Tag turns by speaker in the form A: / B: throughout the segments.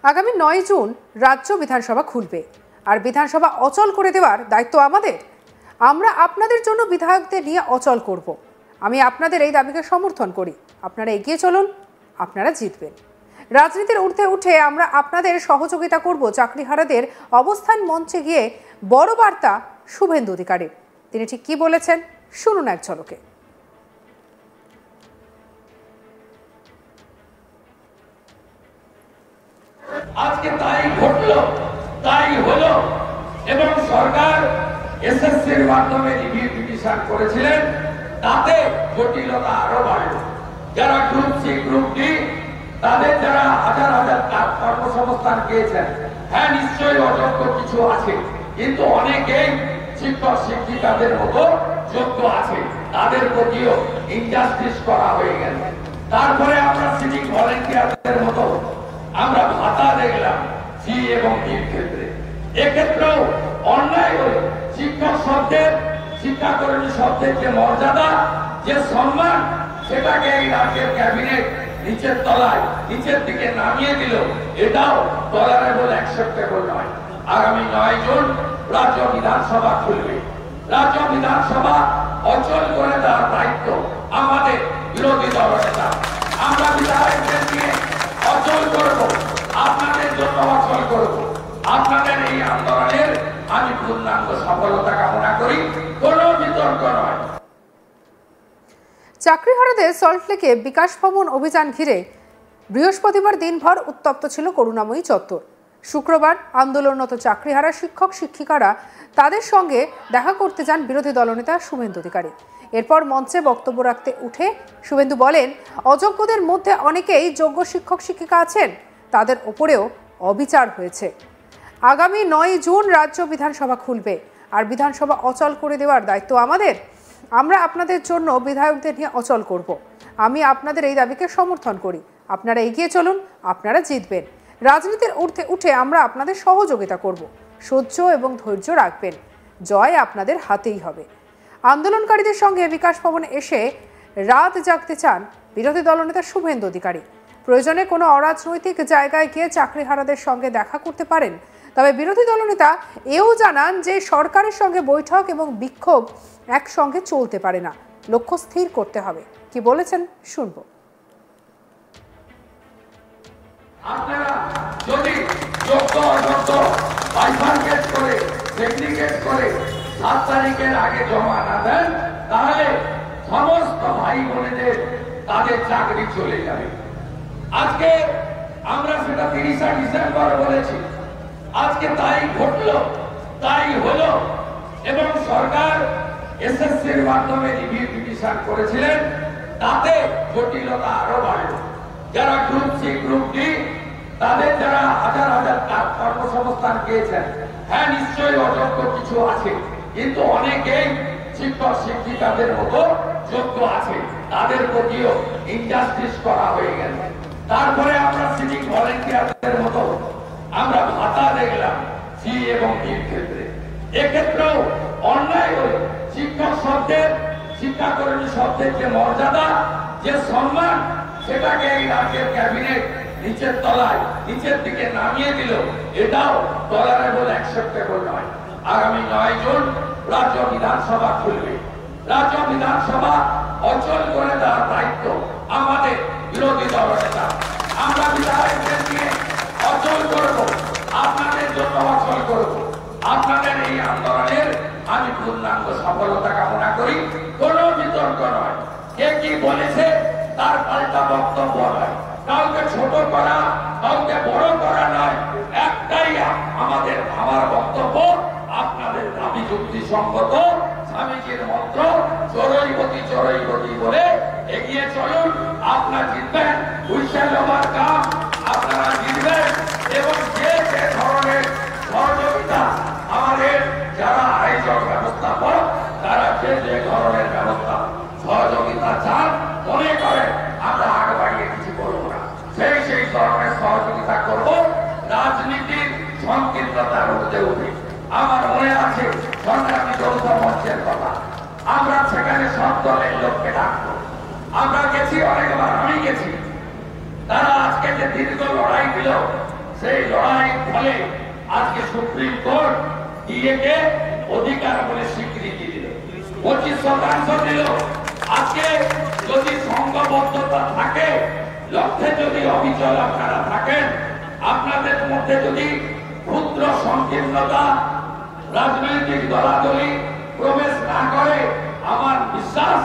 A: আগামী 9 জুন রাজ্য বিধানসভা খুলবে আর বিধানসভা অচল করে দেওয়ার দায়িত্ব আমাদের। আমরা আপনাদের জন্য বিধায়কদের নিয়ে অচল করব। আমি আপনাদের এই দাবিকে সমর্থন করি। আপনারা এগিয়ে চলুন, আপনারা জিতবেন। রাজনীতির ঊর্ধ্বে উঠে আমরা আপনাদের সহযোগিতা করব। চাকরিহারাদের অবস্থান মঞ্চে গিয়ে বড় বার্তা শুভেন্দু অধিকারীর। তিনি ঠিক কি বলেছেন শুনুন এক ঝলকে।
B: আজকে তাই ঘটলো, তাই হলো এবং সরকার এসএসসির মাধ্যমে রিভিউ পিটিশন করেছিলেন, তাতে জটিলতা আরো বাড়ল। যারা গ্রুপ সি গ্রুপ ডি তাদের যারা হাজার হাজার কর্মসংস্থান পেয়েছেন, হ্যাঁ নিশ্চয়ই অযোগ্য কিছু আছে, কিন্তু অনেকেই শিক্ষক শিক্ষিকাদের মতো যোগ্য আছে, তাদের প্রতিও ইনজাস্টিস করা হয়ে গেল। তারপরে আমরা সিভিক ভলেন্টিয়ারদের মতো আমরা ভাতা দেখলাম সি এবং ডির ক্ষেত্রে। এক্ষেত্রেও অন্যায় হল শিক্ষক শব্দের, শিক্ষাকর্মী শব্দের যে মর্যাদা, যে সম্মান, সেটাকে এই রাজ্যের ক্যাবিনেট নিচের তলায় নিচের দিকে নামিয়ে দিল। এটাও টলারেবল, অ্যাকসেপ্টেবল নয়। আগামী 9 জুন রাজ্য বিধানসভা খুলবে। রাজ্য বিধানসভা অচল করে দেওয়ার দায়িত্ব আমাদের বিরোধী দলনেতা। আমরা বিধায়কদের নিয়ে অচল করব, আপনাদের জন্য অচল করব। আপনাদের এই আন্দোলনের আমি পূর্ণাঙ্গ সফলতা কামনা করি, কোনো বিতর্ক নয়।
A: চাকরিহারাদের সল্টলেকে বিকাশ ভবন অভিযান ঘিরে বৃহস্পতিবার দিনভর উত্তপ্ত ছিল করুণাময়ী চত্বর। শুক্রবার আন্দোলনরত চাকরিহারা শিক্ষক শিক্ষিকারা তাদের সঙ্গে দেখা করতে যান বিরোধী দলনেতা শুভেন্দু অধিকারী। এরপর মঞ্চে বক্তব্য রাখতে উঠে শুভেন্দু বলেন, অযোগ্যদের মধ্যে অনেকেই যোগ্য শিক্ষক শিক্ষিকা আছেন, তাদের ওপরেও অবিচার হয়েছে। আগামী 9 জুন রাজ্য বিধানসভা খুলবে আর বিধানসভা অচল করে দেওয়ার দায়িত্ব আমাদের। আমরা আপনাদের জন্য বিধায়কদের নিয়ে অচল করব। আমি আপনাদের এই দাবিকে সমর্থন করি। আপনারা এগিয়ে চলুন, আপনারা জিতবেন। রাজনীতির ঊর্ধ্বে উঠে আমরা আপনাদের সহযোগিতা করব। সহ্য এবং ধৈর্য রাখবেন, জয় আপনাদের হাতেই হবে। আন্দোলনকারীদের সঙ্গে বিকাশ ভবনে এসে রাত জাগতে চান বিরোধী দলনেতা শুভেন্দু অধিকারী। প্রয়োজনে কোনো অরাজনৈতিক জায়গায় গিয়ে চাকরিহারাদের সঙ্গে দেখা করতে পারেন। তবে বিরোধী দলনেতা এও জানান যে সরকারের সঙ্গে বৈঠক এবং বিক্ষোভ একসঙ্গে চলতে পারে না, লক্ষ্য স্থির করতে হবে। কি বলেছেন শুনব।
B: আপনারা যদি যোগ্য অযোগ্য বাইফার্কেট করে, সেগ্রিগেট করে 7 তারিখের আগে জমা না দেন, তাহলে সমস্ত ভাই বোনেদের তাদের চাকরি চলে যাবে। আজকে আমরা সেটা 30 ডিসেম্বর বলেছি, আজকে তাই ঘটলো, তাই হলো এবং সরকার এসএসসির মাধ্যমে রিভিউ পিটিশন করেছিলেন, তাতে জটিলতা আরো বাড়ল। যারা গ্রুপ সি গ্রুপ ডি তাদের যারা হাজার হাজার কর্মসংস্থান পেয়েছেন, হ্যাঁ নিশ্চয়ই অযোগ্য কিছু আছে, কিন্তু অনেকেই শিক্ষক শিক্ষিকাদের মতো যোগ্য আছে, তাদের প্রতিও ইনজাস্টিস করা হয়ে গেল। তারপরে আমরা সিভিক ভলেন্টিয়ারদের মতো আমরা ভাতা দেখলাম সি এবং ডির ক্ষেত্রে। এক্ষেত্রেও অন্যায় হল শিক্ষক শব্দের, শিক্ষাকর্মী শব্দের যে মর্যাদা, যে সম্মান, সেটাকে এই রাজ্যের ক্যাবিনেট নিচের তলায় নিচের দিকে নামিয়ে দিল। এটাও টলারেবল, অ্যাকসেপ্টেবল নয়। আগামী 9 জুন রাজ্য বিধানসভা খুলবে। রাজ্য বিধানসভা অচল করে দেওয়ার দায়িত্ব আমাদের বিরোধী দলনেতা। আমরা বিধায়কদের নিয়ে অচল করব, আপনাদের জন্য অচল করব। আপনাদের এই আন্দোলনের আমি পূর্ণাঙ্গ সফলতা কামনা করি, কোনো বিতর্ক নয়। কে কি বলেছে তার পাল্টা বক্তব্য নয়, কাউকে ছোট করা, কাউকে বড় করা নয়। একটাই আমার বক্তব্য, আপনাদের দাবি যুক্তিসঙ্গত, স্বামীজির মন্ত্র চরৈবতী চরৈবতী বলে এগিয়ে চলুন, আপনারা জিতবেন। হুইসেল ওভার কাম, আপনারা জিতবেন। এবং যে যে ধরনের সহযোগিতা আমাদের যারা আয়োজক ব্যবস্থাপক, তারা যে যে ধরনের ব্যবস্থা সহযোগিতা চান, মনে করেন আমরা আগে বাড়িয়ে কিছু করবো না, সেই ধরনের সহযোগিতা করব। রাজনীতির সংকীর্ণতার ঊর্ধ্বে উঠে আমার মনে আছে সংগ্রামী যৌথ মঞ্চের কথা, আমরা সেখানে সব দলের লোককে ডাকবো। আমরা গেছি অনেকবার, আমি গেছি। তারা আজকে যে দীর্ঘ লড়াই দিল, সেই লড়াই ফলে আজকে সুপ্রিম কোর্ট ডিএকে অধিকার বলে স্বীকৃতি দিল, 25% দিল। আজকে যদি সংঘবদ্ধতা থাকে, লক্ষ্যে যদি অবিচল আপনারা থাকেন, আপনাদের মধ্যে যদি ক্ষুদ্র সংকীর্ণতা, রাজনৈতিক দলাদলি প্রবেশ না করে, আমার বিশ্বাস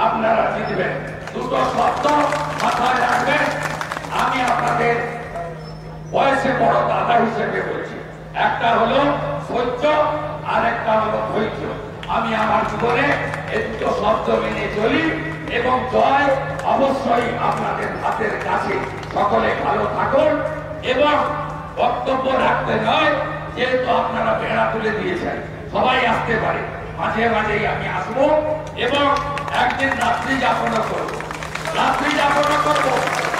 B: আপনারা জিতবেন। দুটো শব্দ মাথায় রাখবেন। আমি আপনাদের বয়সে বড় দাদা হিসেবে বলছি, একটা হলো সহ্য আর একটা হলো ধৈর্য। আমি আমার জীবনে এই দুটো শব্দ মেনে চলি এবং জয় অবশ্যই আপনাদের হাতের কাছে। সকলে ভালো থাকুন এবং বক্তব্য রাখতে নয়, যেহেতু আপনারা বেড়া তুলে দিয়েছেন, সবাই আসতে পারে, মাঝে মাঝেই আমি আসবো এবং একদিন রাত্রি যাপনও করবো,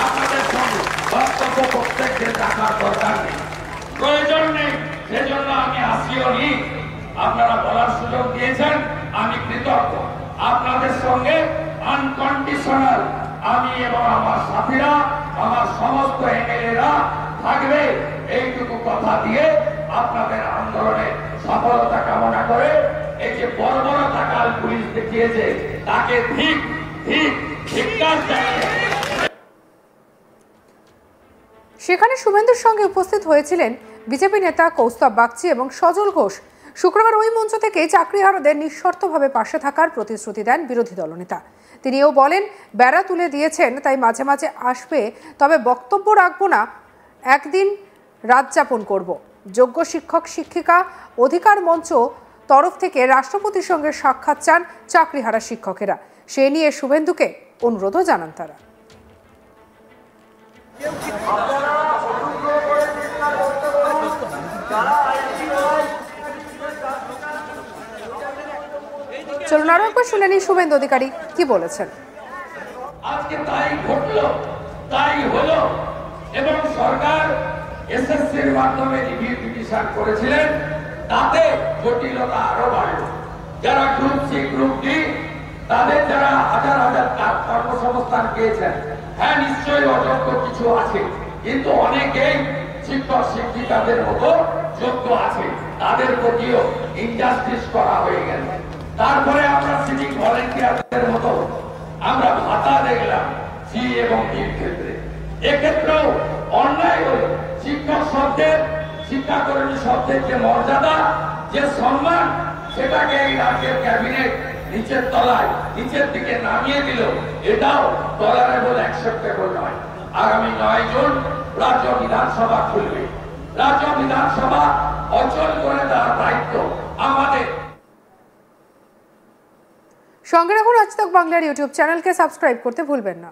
B: আপনাদের সঙ্গে বক্তব্য প্রত্যেকদের রাখার দরকার নেই, প্রয়োজন নেই, সেজন্য আমি আসিও নি। আপনারা বলার সুযোগ দিয়েছেন, আমি কৃতজ্ঞ। আপনাদের সঙ্গে আনকন্ডিশনাল আমি এবং আমার সাথীরা, আমার সমস্ত এমএলএরা থাকবে, এইটুকু কথা দিয়ে আপনাদের আন্দোলনে সফলতা কামনা করে এই যে বর্বরতা কাল পুলিশ দেখিয়েছে, তাকে ঠিক ধিক্কার জানিয়ে।
A: সেখানে শুভেন্দুর সঙ্গে উপস্থিত হয়েছিলেন বিজেপি নেতা কৌস্তব বাগচি এবং সজল ঘোষ। শুক্রবার ওই মঞ্চ থেকে চাকরিহারাদের নিঃশর্তভাবে পাশে থাকার প্রতিশ্রুতি দেন বিরোধী দলনেতা। তিনিও বলেন, বেড়া তুলে দিয়েছেন তাই মাঝে মাঝে আসবে, তবে বক্তব্য রাখবো না, একদিন রাত যাপন করব। যোগ্য শিক্ষক শিক্ষিকা অধিকার মঞ্চ তরফ থেকে রাষ্ট্রপতির সঙ্গে সাক্ষাৎ চান চাকরিহারা শিক্ষকেরা। সে নিয়ে শুভেন্দুকে অনুরোধও জানান তারা। চলুন আরো একবার শুনে নিই শুভেন্দু অধিকারী কি বলেছেন।
B: আজকে তাই ঘটলো, তাই হলো এবং সরকার এসএসসির মাধ্যমে রিভিউ পিটিশন করেছিলেন, তাতে জটিলতা আরো বাড়লো। যারা গ্রুপ সি গ্রুপ ডি তাদের যারা হাজার হাজার কর্মসংস্থান পেয়েছেন, হ্যাঁ নিশ্চয়ই অযোগ্য কিছু আছে, কিন্তু অনেকেই শিক্ষক শিক্ষিকাদের মতো যোগ্য আছে, তাদের প্রতিও ইনজাস্টিস করা হয়ে গেল। তারপরে আমরা সিভিক ভলেন্টিয়ারদের মতো আমরা ভাতা দেখলাম সি এবং ডির ক্ষেত্রে। এক্ষেত্রেও অন্যায় হলো শিক্ষক শব্দের, শিক্ষাকর্মী শব্দের যে মর্যাদা, যে সম্মান, সেটাকে এই রাজ্যের ক্যাবিনেট নিচের তলায় নিচের দিকে নামিয়ে দিল। এটাও টলারেবল, অ্যাকসেপ্টেবল নয়। আগামী 9 জুন রাজ্য বিধানসভা খুলবে। রাজ্য বিধানসভা অচল করে দেওয়ার দায়িত্ব আমাদের।
A: সঙ্গে রাখুন আজ তাক বাংলার ইউটিউব চ্যানেলকে সাবস্ক্রাইব করতে ভুলবেন না।